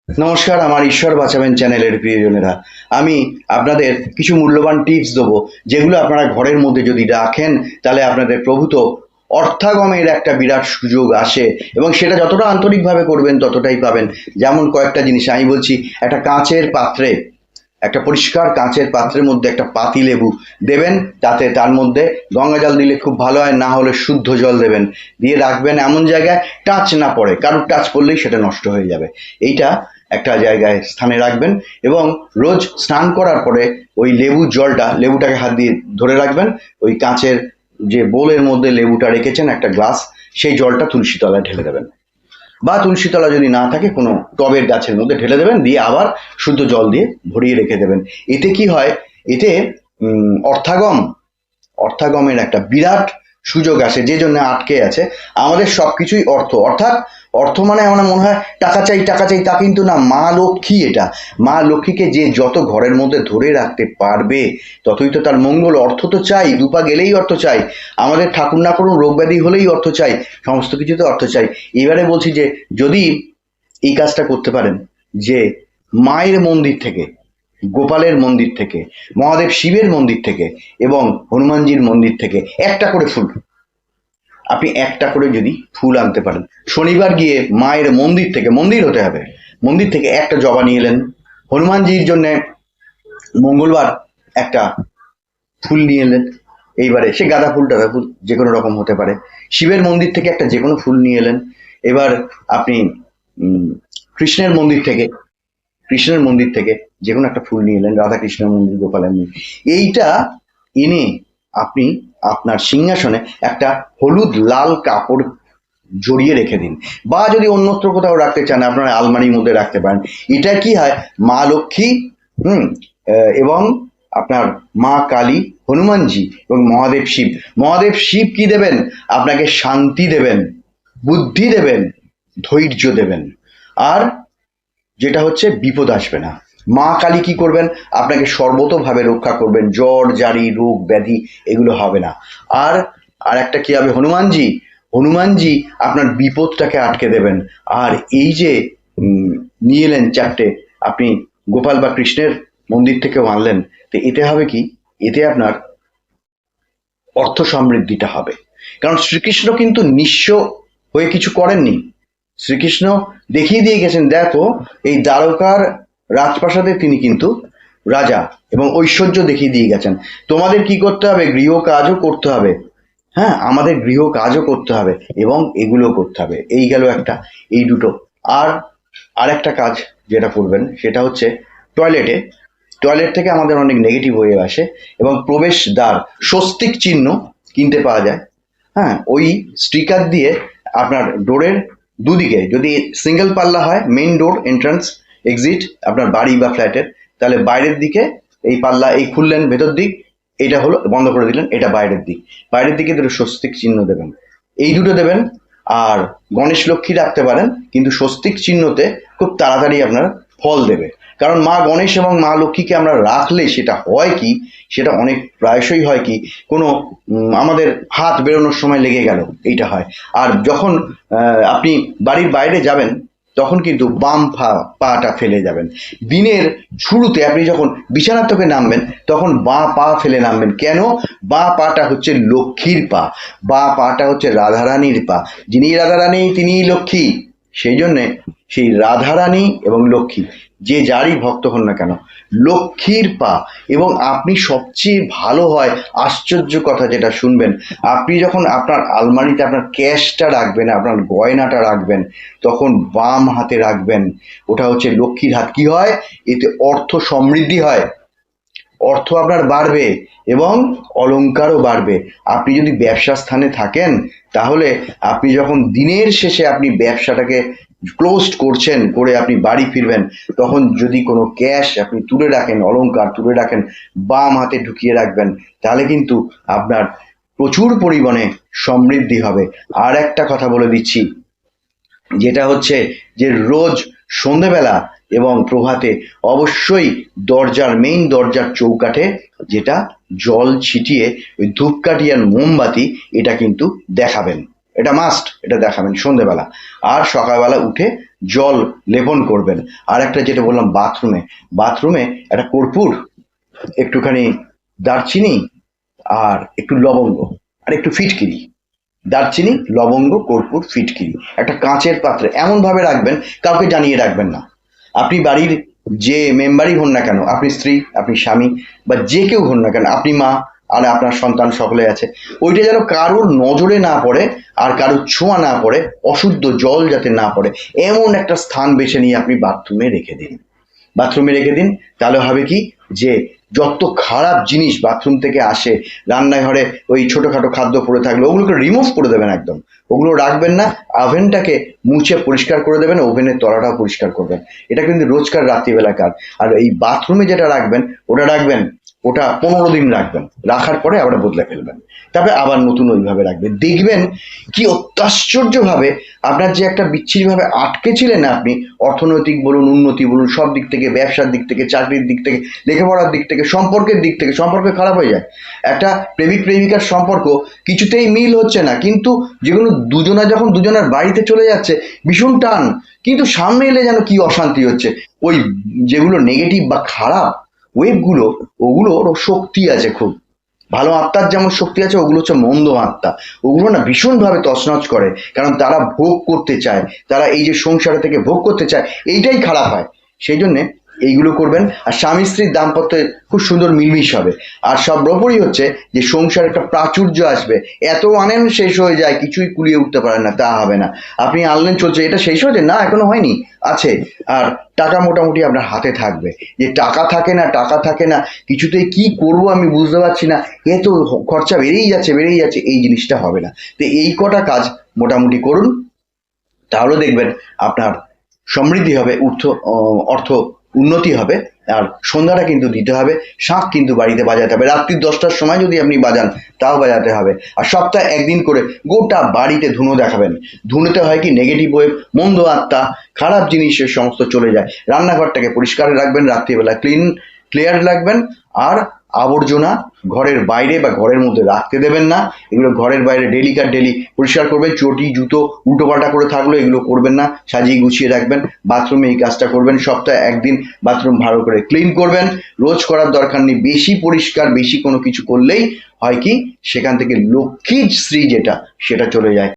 নমস্কার, আমার ঈশ্বর বাঁচাবেন চ্যানেলের প্রিয়জনেরা। আমি আপনাদের কিছু মূল্যবান টিপস দেবো, যেগুলো আপনারা ঘরের মধ্যে যদি রাখেন তাহলে আপনাদের প্রভূত অর্থাগমের একটা বিরাট সুযোগ আসে, এবং সেটা যতটা আন্তরিকভাবে করবেন ততটাই পাবেন। যেমন কয়েকটা জিনিস আমি বলছি। একটা কাঁচের পাত্রে, একটা পরিষ্কার কাঁচের পাত্রের মধ্যে একটা পাতি লেবু দেবেন, তাতে তার মধ্যে গঙ্গা জল দিলে খুব ভালো হয়, না হলে শুদ্ধ জল দেবেন, দিয়ে রাখবেন এমন জায়গায় টাচ না পড়ে, কারোর টাচ পড়লেই সেটা নষ্ট হয়ে যাবে। এইটা একটা জায়গায় স্থানে রাখবেন, এবং রোজ স্নান করার পরে ওই লেবুটাকে হাত দিয়ে ধরে রাখবেন। ওই কাঁচের যে বোলের মধ্যে লেবুটা রেখেছেন একটা গ্লাস, সেই জলটা তুলসী তলায় ঢেলে দেবেন, বা তুলসী তলা যদি না থাকে কোনো টবের গাছের মধ্যে ঢেলে দেবেন, দিয়ে আবার শুদ্ধ জল দিয়ে ভরিয়ে রেখে দেবেন। এতে কি হয়, এতে অর্থাগমের একটা বিরাট সুযোগ আসে, যে জন্য আটকে আছে। আমাদের সবকিছুই অর্থ, অর্থাৎ অর্থ মানে আমার মনে হয় টাকা চাই টাকা চাই, তা কিন্তু না। মা লক্ষ্মী, এটা মা লক্ষ্মীকে যে যত ঘরের মধ্যে ধরে রাখতে পারবে ততই তো তার মঙ্গল। অর্থ তো চাই, দুপা গেলেই অর্থ চাই। আমাদের ঠাকুর না করুন রোগ ব্যাধি হলেই অর্থ চাই, সমস্ত কিছুতে অর্থ চাই। এবারে বলছি যে যদি এই কাজটা করতে পারেন, যে মায়ের মন্দির থেকে, গোপালের মন্দির থেকে, মহাদেব শিবের মন্দির থেকে এবং হনুমানজির মন্দির থেকে একটা করে ফুল, আপনি একটা করে যদি ফুল আনতে পারেন, শনিবার গিয়ে মায়ের মন্দির থেকে, মন্দির হতে হবে, মন্দির থেকে একটা জবা নিয়ে এলেন, হনুমানজির জন্য মঙ্গলবার একটা ফুল নিয়ে এলেন, এইবারে সে গাঁদা ফুল টাদা ফুল যে কোনো রকম হতে পারে, শিবের মন্দির থেকে একটা যে কোনো ফুল নিয়ে এলেন। এবার আপনি কৃষ্ণের মন্দির থেকে, যে কোনো একটা ফুল নিয়ে এলেন, রাধা কৃষ্ণের মন্দির, গোপালের মন্দির, এইটা এনে আপনি আপনার সিংহাসনে একটা হলুদ লাল কাপড় জড়িয়ে রেখে দিন, বা যদি অন্যত্র কোথাও রাখতে চান আপনার আলমারির মধ্যে রাখতে পারেন। এটা কি হয়, মা লক্ষ্মী এবং আপনার মা কালী, হনুমানজি এবং মহাদেব শিব কি দেবেন, আপনাকে শান্তি দেবেন, বুদ্ধি দেবেন, ধৈর্য দেবেন, আর যেটা হচ্ছে বিপদ আসবে না। মা কালী কি করবেন, আপনাকে সর্বতোভাবে রক্ষা করবেন, জ্বর জারি রোগ ব্যাধি এগুলো হবে না। আর আর একটা কি হবে, হনুমানজি আপনার বিপদটাকে আটকে দেবেন। আর এই যে নিয়ে এলেন চারটে, আপনি গোপাল বা কৃষ্ণের মন্দির থেকেও আনলেন, তো এতে হবে কি, এতে আপনার অর্থ সমৃদ্ধিটা হবে। কারণ শ্রীকৃষ্ণ কিন্তু নিঃস্ব হয়ে কিছু করেননি। শ্রীকৃষ্ণ দেখিয়ে দিয়ে গেছেন, দেখো এই দ্বারকার রাজপ্রাসাদে তিনি কিন্তু রাজা, এবং ঐশ্বর্য দেখিয়ে দিয়ে গেছেন। তোমাদের কি করতে হবে, গৃহ কাজও করতে হবে। হ্যাঁ, আমাদের গৃহ কাজও করতে হবে এবং এগুলো করতে হবে। এই গেল একটা, এই দুটো। আর আরেকটা কাজ যেটা করবেন সেটা হচ্ছে টয়লেট থেকে আমাদের অনেক নেগেটিভ হয়ে আসে, এবং প্রবেশ দ্বার স্বস্তিক চিহ্ন কিনতে পাওয়া যায়। হ্যাঁ, ওই স্টিকার দিয়ে আপনার ডোরের দুদিকে, যদি সিঙ্গেল পাল্লা হয়, মেইন ডোর এন্ট্রান্স এক্সিট আপনার বাড়ি বা ফ্ল্যাটের, তাহলে বাইরের দিকে এই পাল্লা এই খুললেন ভেতর দিক, এটা হলো বন্ধ করে দিলেন, এটা বাইরের দিকে দুটো স্বস্তিক চিহ্ন দেবেন, এই দুটো দেবেন। আর গণেশ লক্ষ্মী রাখতে পারেন, কিন্তু স্বস্তিক চিহ্নতে খুব তাড়াতাড়ি আপনার ফল দেবে। কারণ মা গণেশ এবং মা লক্ষ্মীকে আমরা রাখলে সেটা হয় কি, সেটা অনেক প্রায়শই হয় কি, কোনো আমাদের হাত বেরোনোর সময় লেগে গেল, এইটা হয়। আর যখন আপনি বাড়ির বাইরে যাবেন তখন কিন্তু বাম পাটা ফেলে যাবেন। দিনের শুরুতে আপনি যখন বিছানা থেকে নামবেন তখন বাঁ পা ফেলে নামবেন। কেন? বাঁ পাটা হচ্ছে লক্ষ্মীর পা, বাঁ পাটা হচ্ছে রাধারানীর পা। যিনি রাধারানী তিনিই লক্ষ্মী। সেই জন্যে সেই রাধারানী এবং লক্ষ্মী, যে যারই ভক্ত হন না কেন, লক্ষ্মীর পা। এবং আপনি সবচেয়ে ভালো হয়, আশ্চর্য কথা যেটা শুনবেন, আপনি যখন আপনার আলমারিতে আপনার ক্যাশটা রাখবেন, আপনার গয়নাটা রাখবেন, তখন বাম হাতে রাখবেন। ওটা হচ্ছে লক্ষ্মীর হাত। কি হয়, এতে অর্থ সমৃদ্ধি হয়, অর্থ আপনার বাড়বে এবং অলংকারও বাড়বে। আপনি যদি ব্যবসা স্থানে থাকেন, তাহলে আপনি যখন দিনের শেষে আপনি ব্যবসাটাকে ক্লোজড করছেন, করে আপনি বাড়ি ফিরবেন, তখন যদি কোনো ক্যাশ আপনি তুলে রাখেন, অলংকার তুলে রাখেন, বাম হাতে ঢুকিয়ে রাখবেন, তাহলে কিন্তু আপনার প্রচুর পরিমাণে সমৃদ্ধি হবে। আর একটা কথা বলে দিচ্ছি, যেটা হচ্ছে যে রোজ সন্ধেবেলা এবং প্রভাতে অবশ্যই মেইন দরজার চৌকাঠে যেটা জল ছিটিয়ে ওই ধূপকাঠি আর মোমবাতি এটা কিন্তু দেখাবেন। এটা মাস্ট, এটা দেখাবেন সন্ধেবেলা। আর সকালবেলা উঠে জল লেপন করবেন। আর একটা যেটা বললাম, বাথরুমে একটা কর্পূর, একটুখানি দারচিনি, আর একটু লবঙ্গ, আর একটু ফিটকিরি। দারচিনি, লবঙ্গ, কর্পূর, ফিটকিরি একটা কাঁচের পাত্রে এমন ভাবে রাখবেন, কাউকে জানিয়ে রাখবেন না। আপনি বাড়ির যে মেম্বারই হন না কেন, আপনি স্ত্রী, আপনি স্বামী, বা যে কেউ হন না কেন, আপনি মা, আর আপনার সন্তান সকলে আছে, ওইটা যেন কারোর নজরে না পড়ে, আর কারোর ছোঁয়া না পড়ে, অশুদ্ধ জল যাতে না পড়ে, এমন একটা স্থান বেছে নিয়ে আপনি বাথরুমে রেখে দিন। তাহলে হবে কি, যে যত খারাপ জিনিস বাথরুম থেকে আসে, রান্নাঘরে ওই ছোটোখাটো খাদ্য পড়ে থাকলে ওগুলোকে রিমুভ করে দেবেন একদম, ওগুলো রাখবেন না। ওভেনটাকে মুছে পরিষ্কার করে দেবেন, ওভেনের তলাটাও পরিষ্কার করবেন। এটা কিন্তু রোজকার রাত্রিবেলা কাজ। আর এই বাথরুমে যেটা রাখবেন, ওটা 15 দিন রাখবেন, রাখার পরে আবার বদলে ফেলবেন, তারপরে আবার নতুন ওইভাবে রাখবেন। দেখবেন কি অত্যাশ্চর্যভাবে আপনার যে একটা বিচ্ছিরিভাবে আটকে ছিলেন আপনি, অর্থনৈতিক বলুন, উন্নতি বলুন, সব দিক থেকে, ব্যবসার দিক থেকে, চাকরির দিক থেকে, লেখাপড়ার দিক থেকে, সম্পর্কের দিক থেকে, সম্পর্ক খারাপ হয়ে যায়। একটা প্রেমিক প্রেমিকার সম্পর্ক কিছুতেই মিল হচ্ছে না, কিন্তু যেগুলো যখন দুজনের বাড়িতে চলে যাচ্ছে ভীষণ টান, কিন্তু সামনে এলে যেন কি অশান্তি হচ্ছে। ওই যেগুলো নেগেটিভ বা খারাপ ওয়েবগুলো, ওগুলোর শক্তি আছে খুব। ভালো আত্মার যেমন শক্তি আছে, ওগুলো হচ্ছে মন্দ আত্মা, ওগুলো না ভীষণভাবে তছনছ করে, কারণ তারা ভোগ করতে চায়, তারা এই যে সংসার থেকে ভোগ করতে চায়, এইটাই খারাপ হয়। সেই জন্যে এইগুলো করবেন। আর স্বামী স্ত্রীর দাম্পত্যে খুব সুন্দর মিলমিশ হবে। আর সর্বোপরি হচ্ছে যে সংসার একটা প্রাচুর্য আসবে। এত আনেন শেষ হয়ে যায়, কিছুই কুলিয়ে উঠতে পারেন না, তা হবে না। আপনি আনলেন, চলছে, এটা শেষ হয়েছে না, এখনো হয়নি, আছে। আর টাকা মোটামুটি আপনার হাতে থাকবে। যে টাকা থাকে না, কিছুতেই কি করব আমি বুঝতে পারছি না, এ তো খরচা বেড়েই যাচ্ছে, এই জিনিসটা হবে না। তো এই কটা কাজ মোটামুটি করুন, তাহলে দেখবেন আপনার সমৃদ্ধি হবে, অর্থ উন্নতি হবে। আর সন্ধ্যাটা কিন্তু দিতে হবে, শাঁখ কিন্তু বাড়িতে বাজাতে হবে। রাত্রি 10টার সময় যদি আপনি বাজান, তাও বাজাতে হবে। আর সপ্তাহে একদিন করে গোটা বাড়িতে ধুনো দেখাবেন। ধুনোতে হয় কি, নেগেটিভ ওয়েভ, মন্দ আত্মা, খারাপ জিনিসের সমস্ত চলে যায়। রান্নাঘরটাকে পরিষ্কার রাখবেন, রাত্রিবেলা ক্লিয়ার রাখবেন। আর আবর্জনা ঘরের বাইরে বা ঘরের মধ্যে রাখতে দেবেন না। এগুলো ঘরের বাইরে ডেলি পরিষ্কার করবেন। চটি জুতো উল্টোপাল্টা করে থাকলো, এগুলো করবেন না, সাজিয়ে গুছিয়ে রাখবেন। বাথরুমে এই কাজটা করবেন, সপ্তাহে একদিন বাথরুম ভালো করে ক্লিন করবেন। রোজ করার দরকার নেই, বেশি পরিষ্কার বেশি কোনো কিছু করলেই হয় কি, সেখান থেকে লক্ষ্মীর শ্রী যেটা, সেটা চলে যায়।